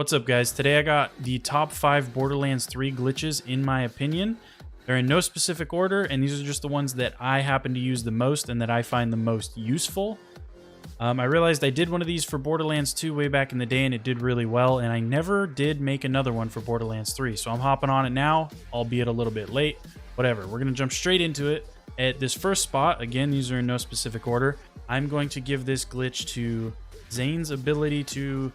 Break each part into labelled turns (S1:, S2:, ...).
S1: What's up, guys? Today I got the top 5 Borderlands 3 glitches in my opinion. They're in no specific order, and these are just the ones that I happen to use the most and that I find the most useful. I realized I did one of these for Borderlands 2 way back in the day, and it did really well, and I never did make another one for Borderlands 3, so I'm hopping on it now, albeit a little bit late. Whatever, we're going to jump straight into it. At this first spot, again, these are in no specific order, I'm going to give this glitch to Zayn's ability to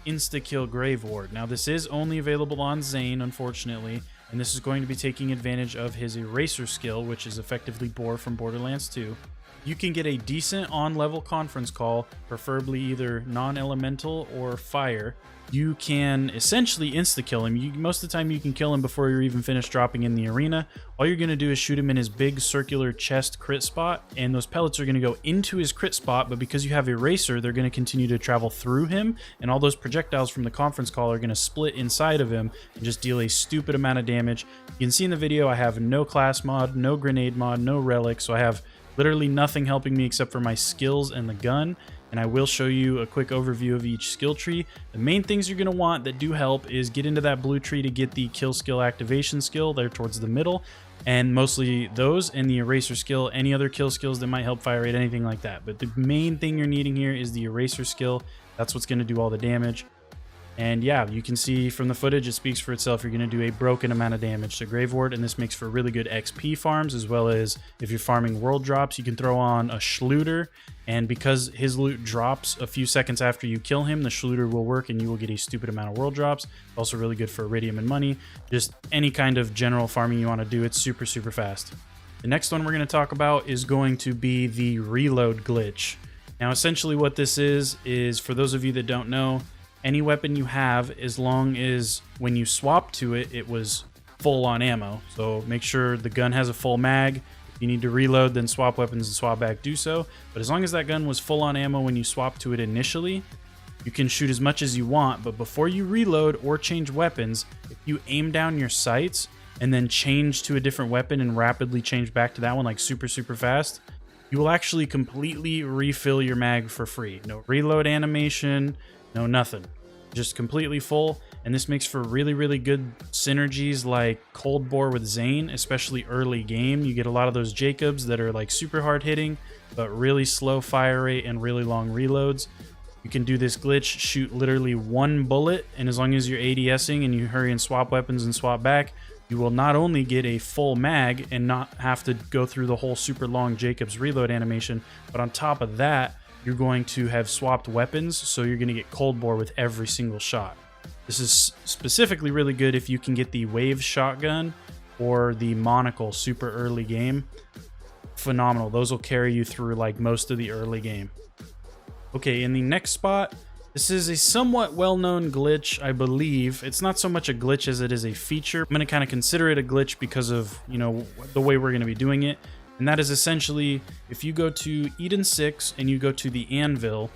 S1: insta-kill Grave Ward. Now, this is only available on Zayn, unfortunately, and this is going to be taking advantage of his Eraser skill, which is effectively Bor from Borderlands 2. You can get a decent on-level conference call, preferably either non-elemental or fire. You can essentially insta-kill him. Most of the time you can kill him before you're even finished dropping in the arena. All you're going to do is shoot him in his big circular chest crit spot, and those pellets are going to go into his crit spot, but because you have Eraser, they're going to continue to travel through him, and all those projectiles from the conference call are going to split inside of him and just deal a stupid amount of damage. You can see in the video I have no class mod, no grenade mod, no relic, so I have literally nothing helping me except for my skills and the gun, and I will show you a quick overview of each skill tree. The main things you're going to want that do help is get into that blue tree to get the kill skill activation skill there towards the middle, and mostly those and the Eraser skill. Any other kill skills that might help fire rate, anything like that, but the main thing you're needing here is the Eraser skill. That's what's going to do all the damage. And yeah, you can see from the footage, it speaks for itself. You're going to do a broken amount of damage to Grave Ward, and this makes for really good XP farms, as well as if you're farming world drops, you can throw on a Schluter, and because his loot drops a few seconds after you kill him, the Schluter will work and you will get a stupid amount of world drops. Also really good for Iridium and money. Just any kind of general farming you want to do, it's super fast. The next one we're going to talk about is going to be the reload glitch. Now, essentially what this is for those of you that don't know, any weapon you have, as long as when you swap to it, it was full on ammo. So make sure the gun has a full mag. If you need to reload, then swap weapons and swap back, do so. But as long as that gun was full on ammo when you swap to it initially, you can shoot as much as you want. But before you reload or change weapons, if you aim down your sights and then change to a different weapon and rapidly change back to that one like super fast, you will actually completely refill your mag for free. No reload animation, no nothing, just completely full. And this makes for really good synergies like Cold Bore with Zayn, especially early game. You get a lot of those Jacobs that are like super hard hitting but really slow fire rate and really long reloads. You can do this glitch, shoot literally one bullet, and as long as you're ADSing and you hurry and swap weapons and swap back, you will not only get a full mag and not have to go through the whole super long Jacobs reload animation, but on top of that, you're going to have swapped weapons, so you're going to get Cold Bore with every single shot. This is specifically really good if you can get the Wave Shotgun or the Monocle super early game. Phenomenal. Those will carry you through like most of the early game. Okay, in the next spot, this is a somewhat well-known glitch, I believe. It's not so much a glitch as it is a feature. I'm going to kind of consider it a glitch because of, you know, the way we're going to be doing it. And that is essentially, if you go to Eden 6 and you go to the Anvil,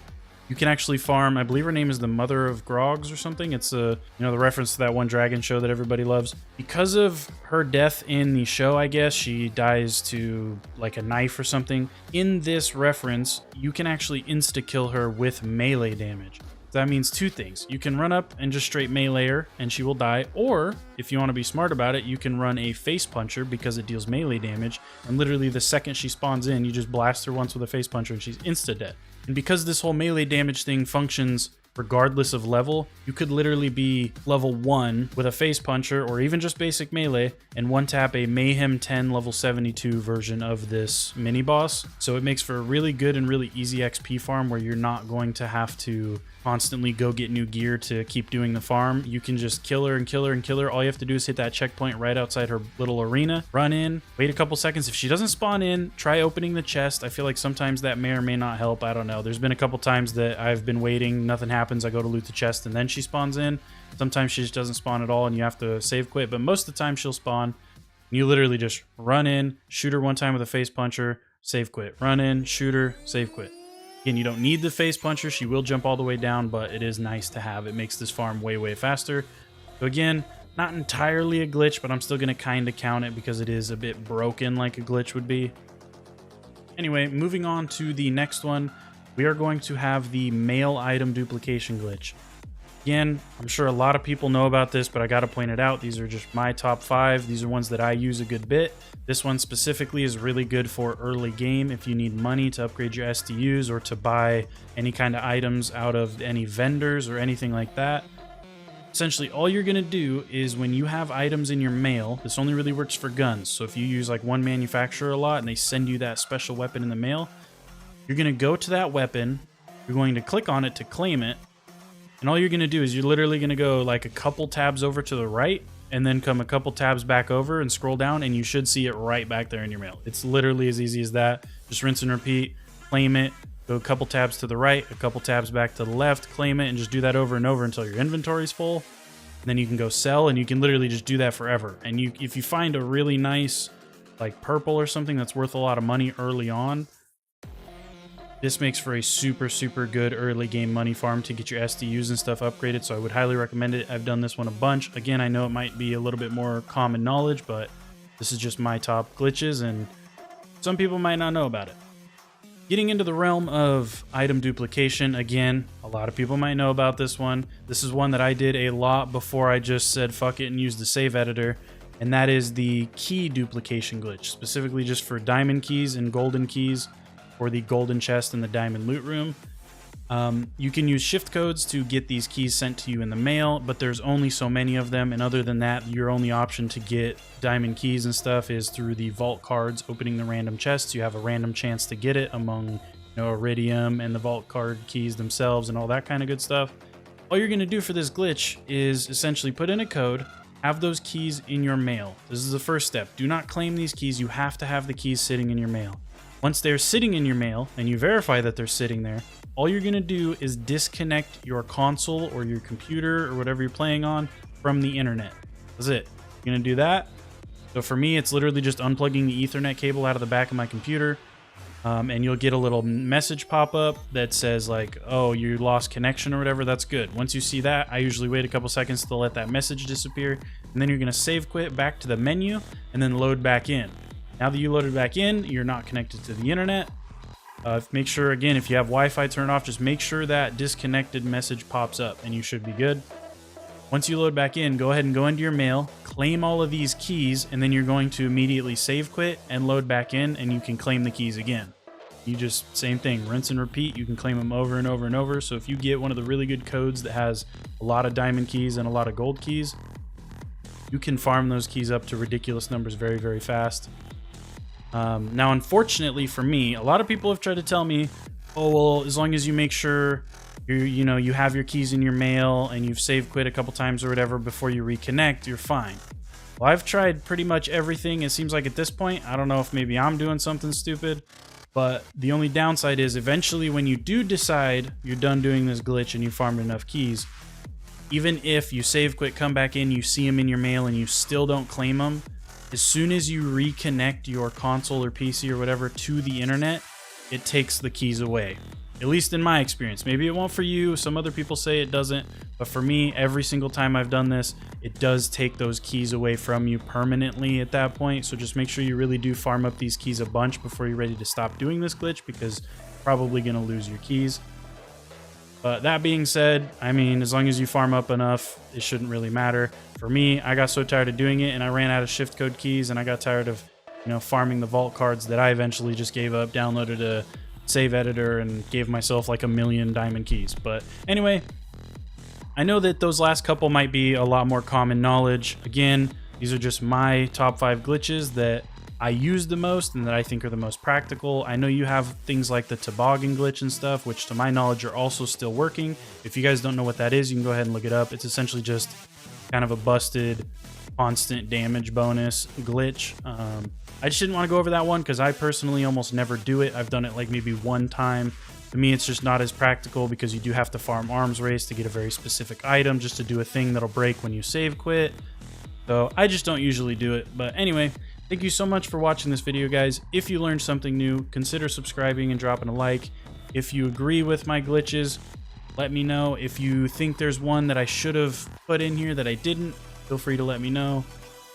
S1: you can actually farm, I believe her name is the Mother of Grogs or something. It's the reference to that one dragon show that everybody loves. Because of her death in the show, I guess, she dies to like a knife or something. In this reference, you can actually insta-kill her with melee damage. That means two things. You can run up and just straight melee her and she will die, or if you want to be smart about it, you can run a face puncher because it deals melee damage, and literally the second she spawns in, you just blast her once with a face puncher and she's insta-dead. And because this whole melee damage thing functions regardless of level, you could literally be level 1 with a face puncher or even just basic melee and one tap a Mayhem 10 level 72 version of this mini boss. So it makes for a really good and really easy XP farm where you're not going to have to constantly go get new gear to keep doing the farm. You can just kill her and kill her and kill her. All you have to do is hit that checkpoint right outside her little arena, run in, wait a couple seconds. If she doesn't spawn in, try opening the chest. I feel like sometimes that may or may not help. I don't know. There's been a couple times that I've been waiting, nothing happens. I go to loot the chest and then she spawns in. Sometimes she just doesn't spawn at all and you have to save quit, but most of the time she'll spawn. You literally just run in, shoot her one time with a face puncher, save quit. Run in, shoot her, save quit. Again, you don't need the face puncher. She will jump all the way down, but it is nice to have. It makes this farm way faster. So again, not entirely a glitch, but I'm still going to kind of count it because it is a bit broken like a glitch would be. Anyway, moving on to the next one, we are going to have the mail item duplication glitch. Again, I'm sure a lot of people know about this, but I got to point it out. These are just my top 5. These are ones that I use a good bit. This one specifically is really good for early game if you need money to upgrade your SDUs or to buy any kind of items out of any vendors or anything like that. Essentially, all you're going to do is when you have items in your mail, this only really works for guns. So if you use like one manufacturer a lot and they send you that special weapon in the mail, you're going to go to that weapon, you're going to click on it to claim it, and all you're going to do is you're literally going to go like a couple tabs over to the right and then come a couple tabs back over and scroll down, and you should see it right back there in your mail. It's literally as easy as that. Just rinse and repeat, claim it, go a couple tabs to the right, a couple tabs back to the left, claim it, and just do that over and over until your inventory's full. And then you can go sell, and you can literally just do that forever. And if you find a really nice like purple or something that's worth a lot of money early on, this makes for a super, super good early game money farm to get your SDUs and stuff upgraded. So I would highly recommend it. I've done this one a bunch. Again, I know it might be a little bit more common knowledge, but this is just my top glitches, and some people might not know about it. Getting into the realm of item duplication, again, a lot of people might know about this one. This is one that I did a lot before I just said fuck it and used the save editor, and that is the key duplication glitch, specifically just for diamond keys and golden keys, or the golden chest in the diamond loot room. You can use shift codes to get these keys sent to you in the mail, but there's only so many of them, and other than that, your only option to get diamond keys and stuff is through the vault cards, opening the random chests. You have a random chance to get it among, you know, iridium and the vault card keys themselves and all that kind of good stuff. All you're going to do for this glitch is essentially put in a code, have those keys in your mail. This is the first step. Do not claim these keys. You have to have the keys sitting in your mail. Once they're sitting in your mail and you verify that they're sitting there, all you're going to do is disconnect your console or your computer or whatever you're playing on from the internet. That's it. You're going to do that. So for me, it's literally just unplugging the Ethernet cable out of the back of my computer, and you'll get a little message pop up that says like, oh, you lost connection or whatever. That's good. Once you see that, I usually wait a couple seconds to let that message disappear, and then you're going to save quit back to the menu and then load back in. Now that you loaded back in, you're not connected to the internet. Make sure, again, if you have Wi-Fi turned off, just make sure that disconnected message pops up and you should be good. Once you load back in, go ahead and go into your mail, claim all of these keys, and then you're going to immediately save quit and load back in, and you can claim the keys again. You just, same thing, rinse and repeat. You can claim them over and over and over. So if you get one of the really good codes that has a lot of diamond keys and a lot of gold keys, you can farm those keys up to ridiculous numbers very, very fast. Now, unfortunately for me, a lot of people have tried to tell me, oh, well, as long as you make sure you have your keys in your mail and you've saved quit a couple times or whatever before you reconnect, you're fine. Well, I've tried pretty much everything. It seems like at this point, I don't know if maybe I'm doing something stupid, but the only downside is eventually when you do decide you're done doing this glitch and you farmed enough keys, even if you save quit, come back in, you see them in your mail and you still don't claim them, as soon as you reconnect your console or PC or whatever to the internet, it takes the keys away. At least in my experience. Maybe it won't for you. Some other people say it doesn't. But for me, every single time I've done this, it does take those keys away from you permanently at that point. So just make sure you really do farm up these keys a bunch before you're ready to stop doing this glitch, because you're probably going to lose your keys. But that being said, I mean, as long as you farm up enough, it shouldn't really matter. For me, I got so tired of doing it and I ran out of shift code keys, and I got tired of, farming the vault cards that I eventually just gave up, downloaded a save editor, and gave myself like 1,000,000 diamond keys. But anyway, I know that those last couple might be a lot more common knowledge. Again, these are just my top 5 glitches that I use the most and that I think are the most practical. I know you have things like the toboggan glitch and stuff, which to my knowledge are also still working. If you guys don't know what that is, you can go ahead and look it up. It's essentially just kind of a busted constant damage bonus glitch. I just didn't want to go over that one because I personally almost never do it. I've done it like maybe one time. To me, it's just not as practical because you do have to farm arms race to get a very specific item just to do a thing that'll break when you save quit. So I just don't usually do it. But anyway, thank you so much for watching this video, guys. If you learned something new, consider subscribing and dropping a like. If you agree with my glitches, let me know. If you think there's one that I should have put in here that I didn't, feel free to let me know.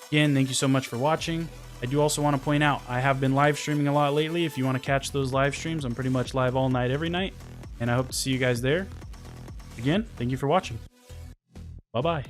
S1: Again, thank you so much for watching. I do also want to point out, I have been live streaming a lot lately. If you want to catch those live streams, I'm pretty much live all night, every night. And I hope to see you guys there. Again, thank you for watching. Bye-bye.